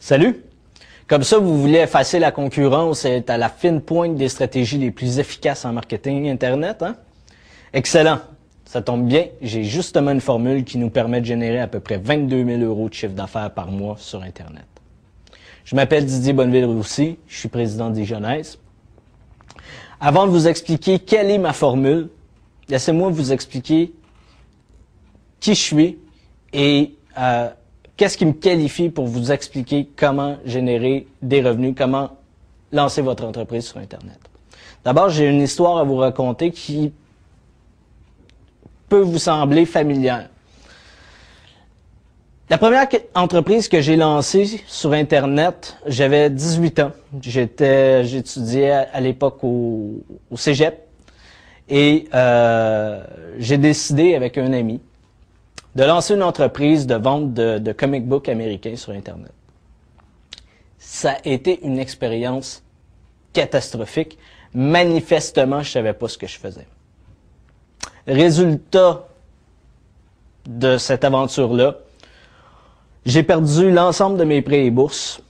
Salut! Comme ça, vous voulez effacer la concurrence et être à la fine pointe des stratégies les plus efficaces en marketing Internet, hein? Excellent! Ça tombe bien, j'ai justement une formule qui nous permet de générer à peu près 22 000 € de chiffre d'affaires par mois sur Internet. Je m'appelle Didier Bonneville-Roussy, je suis président d'eJeunesse. Avant de vous expliquer quelle est ma formule, laissez-moi vous expliquer qui je suis et qu'est-ce qui me qualifie pour vous expliquer comment générer des revenus, comment lancer votre entreprise sur Internet. D'abord, j'ai une histoire à vous raconter qui peut vous sembler familière. La première entreprise que j'ai lancée sur Internet, j'avais 18 ans. J'étudiais à l'époque au cégep et j'ai décidé avec un ami de lancer une entreprise de vente de comic books américains sur Internet. Ça a été une expérience catastrophique. Manifestement, je ne savais pas ce que je faisais. Résultat de cette aventure-là, j'ai perdu l'ensemble de mes prêts et bourses.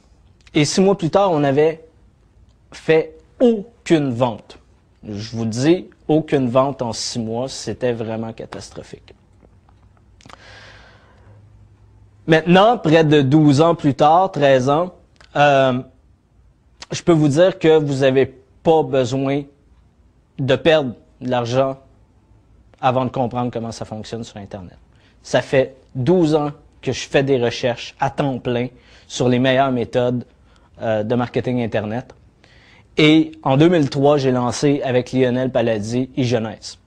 Et 6 mois plus tard, on n'avait fait aucune vente. Je vous dis, aucune vente en 6 mois, c'était vraiment catastrophique. Maintenant, près de 12 ans plus tard, 13 ans, je peux vous dire que vous n'avez pas besoin de perdre de l'argent avant de comprendre comment ça fonctionne sur Internet. Ça fait 12 ans que je fais des recherches à temps plein sur les meilleures méthodes de marketing Internet. Et en 2003, j'ai lancé avec Lionel Palladier eJeunesse.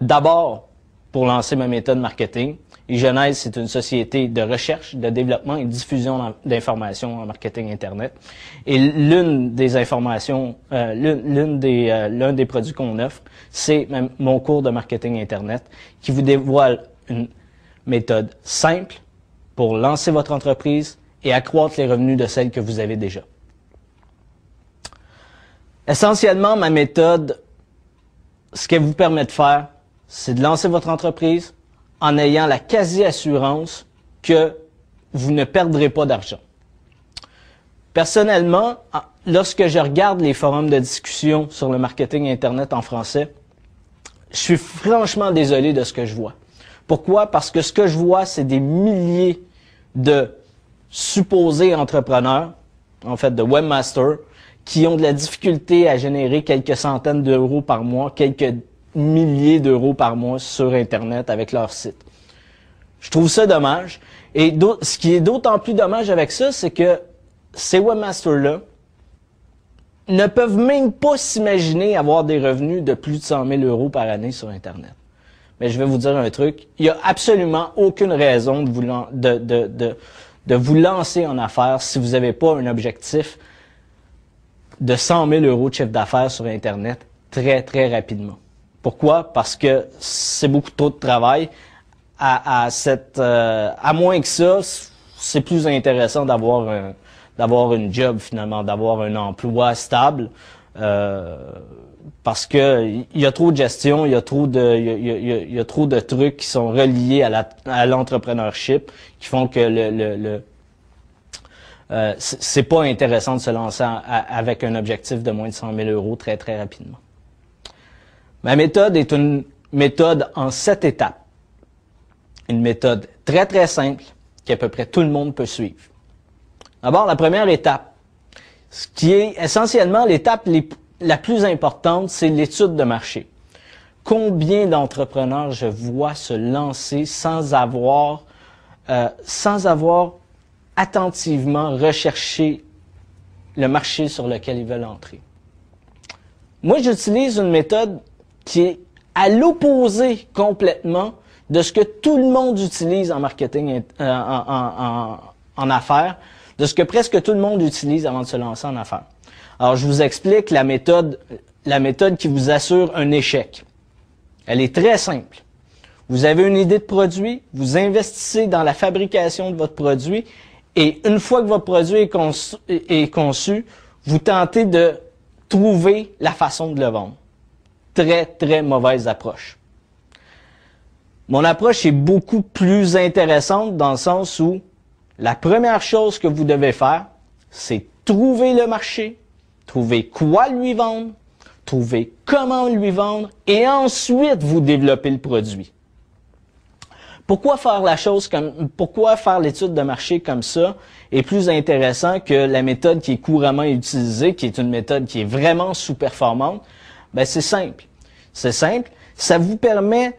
D'abord, pour lancer ma méthode marketing, eJeunesse, c'est une société de recherche, de développement et de diffusion d'informations en marketing Internet. Et l'une des informations, l'un des produits qu'on offre, c'est mon cours de marketing Internet qui vous dévoile une méthode simple pour lancer votre entreprise et accroître les revenus de celle que vous avez déjà. Essentiellement, ma méthode, ce qu'elle vous permet de faire, c'est de lancer votre entreprise en ayant la quasi-assurance que vous ne perdrez pas d'argent. Personnellement, lorsque je regarde les forums de discussion sur le marketing Internet en français, je suis franchement désolé de ce que je vois. Pourquoi? Parce que ce que je vois, c'est des milliers de supposés entrepreneurs, en fait de webmasters, qui ont de la difficulté à générer quelques centaines d'euros par mois, quelques milliers d'euros par mois sur Internet avec leur site. Je trouve ça dommage. Et ce qui est d'autant plus dommage avec ça, c'est que ces webmasters-là ne peuvent même pas s'imaginer avoir des revenus de plus de 100 000 € par année sur Internet. Mais je vais vous dire un truc, il n'y a absolument aucune raison de vous lancer en affaires si vous n'avez pas un objectif de 100 000 € de chiffre d'affaires sur Internet très, très rapidement. Pourquoi? Parce que c'est beaucoup trop de travail. À moins que ça, c'est plus intéressant d'avoir une job finalement, d'avoir un emploi stable. Parce que il y a trop de gestion, il y a trop de trucs qui sont reliés à l'entrepreneurship qui font que c'est pas intéressant de se lancer avec un objectif de moins de 100 000 € très, très rapidement. Ma méthode est une méthode en 7 étapes. Une méthode très, très simple qu'à peu près tout le monde peut suivre. D'abord, la première étape, ce qui est essentiellement l'étape la plus importante, c'est l'étude de marché. Combien d'entrepreneurs je vois se lancer sans avoir attentivement recherché le marché sur lequel ils veulent entrer. Moi, j'utilise une méthode qui est à l'opposé complètement de ce que tout le monde utilise en marketing, en affaires, de ce que presque tout le monde utilise avant de se lancer en affaires. Alors, je vous explique la méthode qui vous assure un échec. Elle est très simple. Vous avez une idée de produit, vous investissez dans la fabrication de votre produit et une fois que votre produit est conçu, vous tentez de trouver la façon de le vendre. Très, très mauvaise approche. Mon approche est beaucoup plus intéressante dans le sens où la première chose que vous devez faire, c'est trouver le marché, trouver quoi lui vendre, trouver comment lui vendre et ensuite vous développer le produit. Pourquoi faire l'étude de marché comme ça est plus intéressant que la méthode qui est couramment utilisée, qui est une méthode qui est vraiment sous-performante? Ben, c'est simple. C'est simple. Ça vous permet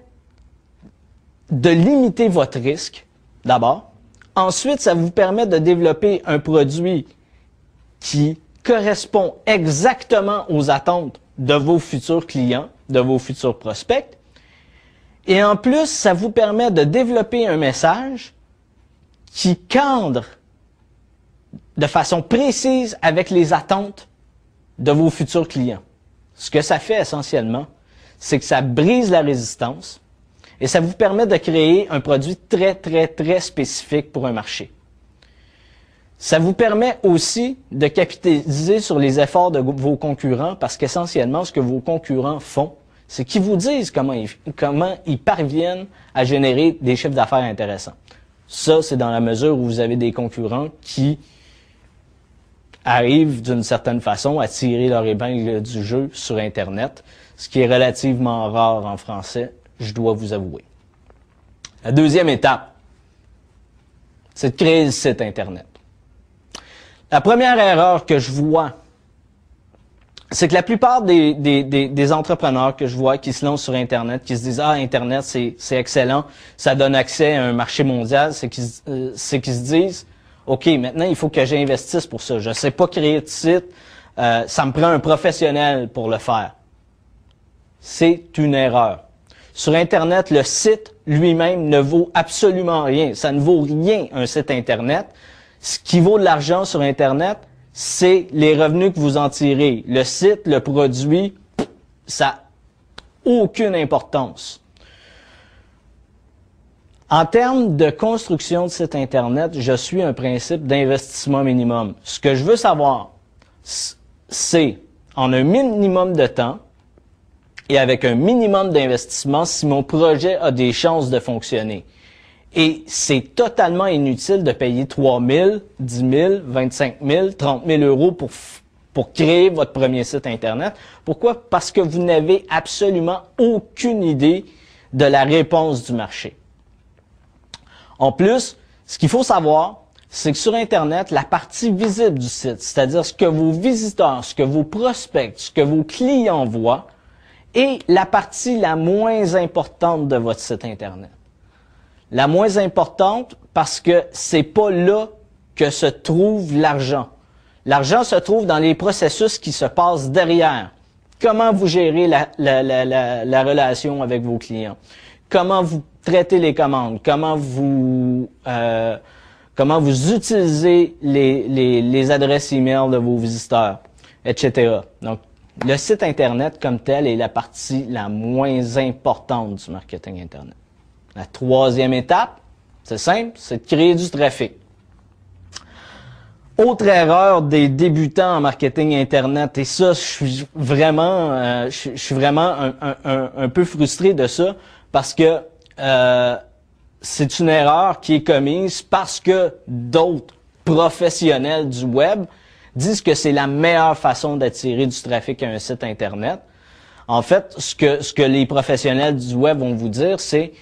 de limiter votre risque, d'abord. Ensuite, ça vous permet de développer un produit qui correspond exactement aux attentes de vos futurs clients, de vos futurs prospects. Et en plus, ça vous permet de développer un message qui cadre de façon précise avec les attentes de vos futurs clients. Ce que ça fait essentiellement, c'est que ça brise la résistance et ça vous permet de créer un produit très, très, très spécifique pour un marché. Ça vous permet aussi de capitaliser sur les efforts de vos concurrents parce qu'essentiellement, ce que vos concurrents font, c'est qu'ils vous disent comment ils parviennent à générer des chiffres d'affaires intéressants. Ça, c'est dans la mesure où vous avez des concurrents qui arrivent d'une certaine façon à tirer leur épingle du jeu sur Internet, ce qui est relativement rare en français, je dois vous avouer. La deuxième étape, c'est de créer le site Internet. La première erreur que je vois, c'est que la plupart des entrepreneurs que je vois qui se lancent sur Internet, qui se disent « Ah, Internet, c'est excellent, ça donne accès à un marché mondial », c'est qu'ils se disent « OK, maintenant, il faut que j'investisse pour ça. Je ne sais pas créer de site, ça me prend un professionnel pour le faire. » C'est une erreur. Sur Internet, le site lui-même ne vaut absolument rien. Ça ne vaut rien, un site Internet. Ce qui vaut de l'argent sur Internet, c'est les revenus que vous en tirez. Le site, le produit, ça n'a aucune importance. En termes de construction de site Internet, je suis un principe d'investissement minimum. Ce que je veux savoir, c'est en un minimum de temps et avec un minimum d'investissement si mon projet a des chances de fonctionner. Et c'est totalement inutile de payer 3 000, 10 000, 25 000, 30 000 euros pour créer votre premier site Internet. Pourquoi? Parce que vous n'avez absolument aucune idée de la réponse du marché. En plus, ce qu'il faut savoir, c'est que sur Internet, la partie visible du site, c'est-à-dire ce que vos visiteurs, ce que vos prospects, ce que vos clients voient, est la partie la moins importante de votre site Internet. La moins importante parce que c'est pas là que se trouve l'argent. L'argent se trouve dans les processus qui se passent derrière. Comment vous gérez la relation avec vos clients? Comment vous traitez les commandes? Comment vous utilisez les adresses email de vos visiteurs, etc. Donc, le site Internet comme tel est la partie la moins importante du marketing Internet. La troisième étape, c'est simple, c'est de créer du trafic. Autre erreur des débutants en marketing Internet, et ça, je suis vraiment un peu frustré de ça, parce que c'est une erreur qui est commise parce que d'autres professionnels du web disent que c'est la meilleure façon d'attirer du trafic à un site Internet. En fait, ce que les professionnels du web vont vous dire, c'est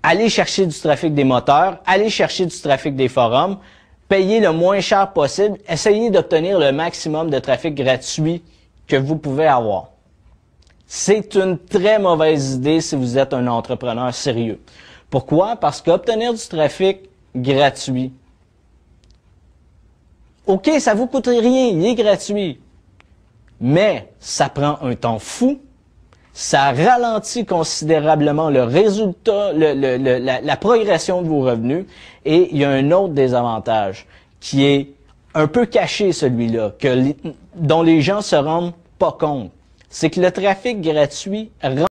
allez chercher du trafic des moteurs, allez chercher du trafic des forums, payez le moins cher possible, essayez d'obtenir le maximum de trafic gratuit que vous pouvez avoir. C'est une très mauvaise idée si vous êtes un entrepreneur sérieux. Pourquoi? Parce qu'obtenir du trafic gratuit, OK, ça vous coûte rien, il est gratuit, mais ça prend un temps fou. Ça ralentit considérablement le résultat, la progression de vos revenus. Et il y a un autre désavantage qui est un peu caché, celui-là, dont les gens se rendent pas compte. C'est que le trafic gratuit rend